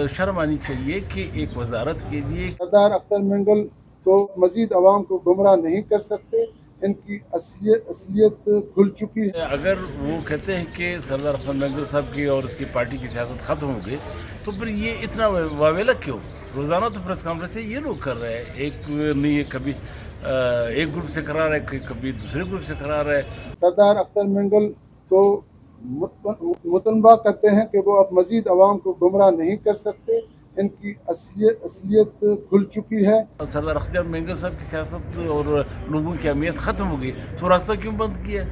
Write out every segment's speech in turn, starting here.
शर्म आनी चाहिए कि एक वजारत के लिए सरदार अख्तर मंगल को मजीद आवाम को गुमराह नहीं कर सकते। इनकी असलियत खुल चुकी है। अगर वो कहते हैं कि सरदार अख्तर मंगल साहब की और उसकी पार्टी की सियासत ख़त्म हो गई, तो फिर ये इतना वावेला क्यों? रोज़ाना तो प्रेस कॉन्फ्रेंस ये लोग कर रहे हैं, एक नहीं है कभी एक ग्रुप से करा रहा है, कभी दूसरे ग्रुप से करा रहा है। सरदार अख्तर मंगल को मुतलबा करते हैं कि वो अब मजीद आवाम को गुमराह नहीं कर सकते। इनकी असलियत खुल चुकी है। सरदार अख्तर मंगल साहब की सियासत और लोगों की अहमियत ख़त्म हो गई, तो रास्ता क्यों बंद किया?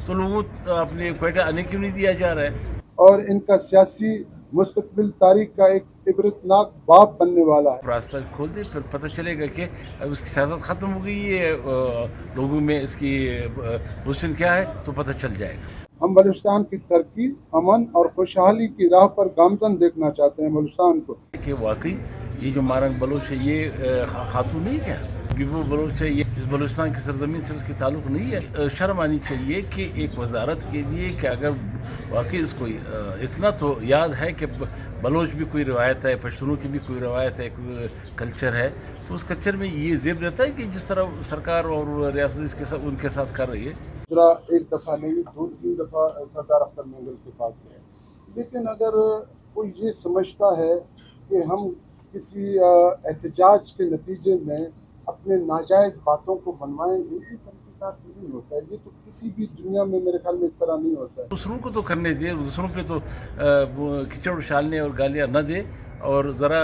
तो लोगों अपने क्वेटा आने क्यों नहीं दिया जा रहा है? और इनका सियासी मुस्तकबिल तारीख का एक इबरतनाक बाब बनने वाला है। रास्ता खोल दे, फिर पता चलेगा कि अब इसकी सियासत ख़त्म हो गई है, लोगों में इसकी पोजीशन क्या है, तो पता चल जाएगा। हम बलूचिस्तान की तरक्की, अमन और खुशहाली की राह पर गामजन देखना चाहते हैं बलूचिस्तान को। कि वाकई ये जो मारंग बलोच है ये खातून नहीं क्या? बीबो बलोच है, ये इस बलूचिस्तान की सरजमीन से उसकी ताल्लुक़ नहीं है। शर्म आनी चाहिए कि एक वजारत के लिए कि अगर वाकई इसको इतना तो याद है कि बलोच भी कोई रवायत है, पश्तूनों की भी कोई रवायत है, कोई कल्चर है, तो उस कल्चर में ये ज़ेब रहता है कि जिस तरह सरकार और रियासत इसके साथ उनके साथ कर रही है। एक दफ़ा नहीं, 2-3 दफ़ा सरदार अख्तर मंगल के पास गए। लेकिन अगर कोई ये समझता है कि हम किसी एहतजाज के नतीजे में अपने नाजायज़ बातों को मनवाएंगे, ये तरीक़ेकार नहीं होता है। ये तो किसी भी दुनिया में मेरे ख्याल में इस तरह नहीं होता है। दूसरों को तो करने दे, दूसरों पे तो वो कीचड़ उछालने और गालियाँ न दे, और ज़रा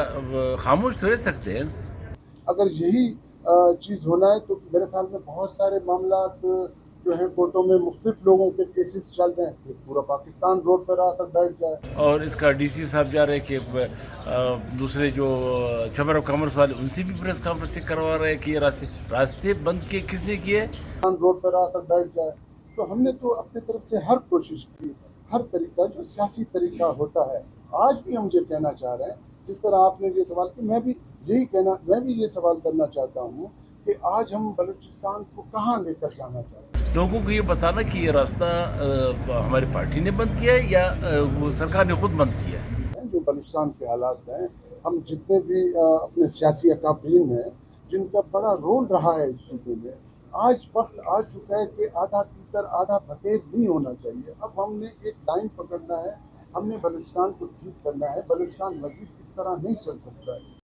खामोश तो रह सकते हैं। अगर यही चीज़ होना है तो मेरे ख्याल में बहुत सारे मामलात जो हैं कोर्टों में मुख्तलिफ लोगों के केसेस चल रहे हैं, फिर पूरा पाकिस्तान रोड पर आकर बैठ जाए। और इसका डीसी साहब जा रहे हैं कि दूसरे जो चैम्बर ऑफ कॉमर्स वाले उनसे भी प्रेस कॉन्फ्रेंस करवा रहे हैं कि ये रास्ते रास्ते बंद किए, किसने किए? रोड पर आकर बैठ जाए। तो हमने तो अपनी तरफ से हर कोशिश की, हर तरीका जो सियासी तरीका होता है। आज भी हम ये कहना चाह रहे हैं, जिस तरह आपने ये सवाल किया, मैं भी ये सवाल करना चाहता हूँ कि आज हम बलूचिस्तान को कहाँ लेकर जाना चाहते हैं। लोगों को ये बताना कि ये रास्ता हमारी पार्टी ने बंद किया है या वो सरकार ने खुद बंद किया है। जो बलूचिस्तान के हालात हैं, हम जितने भी अपने सियासी अकाबरीन हैं, जिनका बड़ा रोल रहा है इस सूबे में, आज वक्त आ चुका है कि आधा तीतर आधा भतेर नहीं होना चाहिए। अब हमने एक लाइन पकड़ना है, हमने बलूचिस्तान को ठीक करना है। बलूचिस्तान मजीद इस तरह नहीं चल सकता है।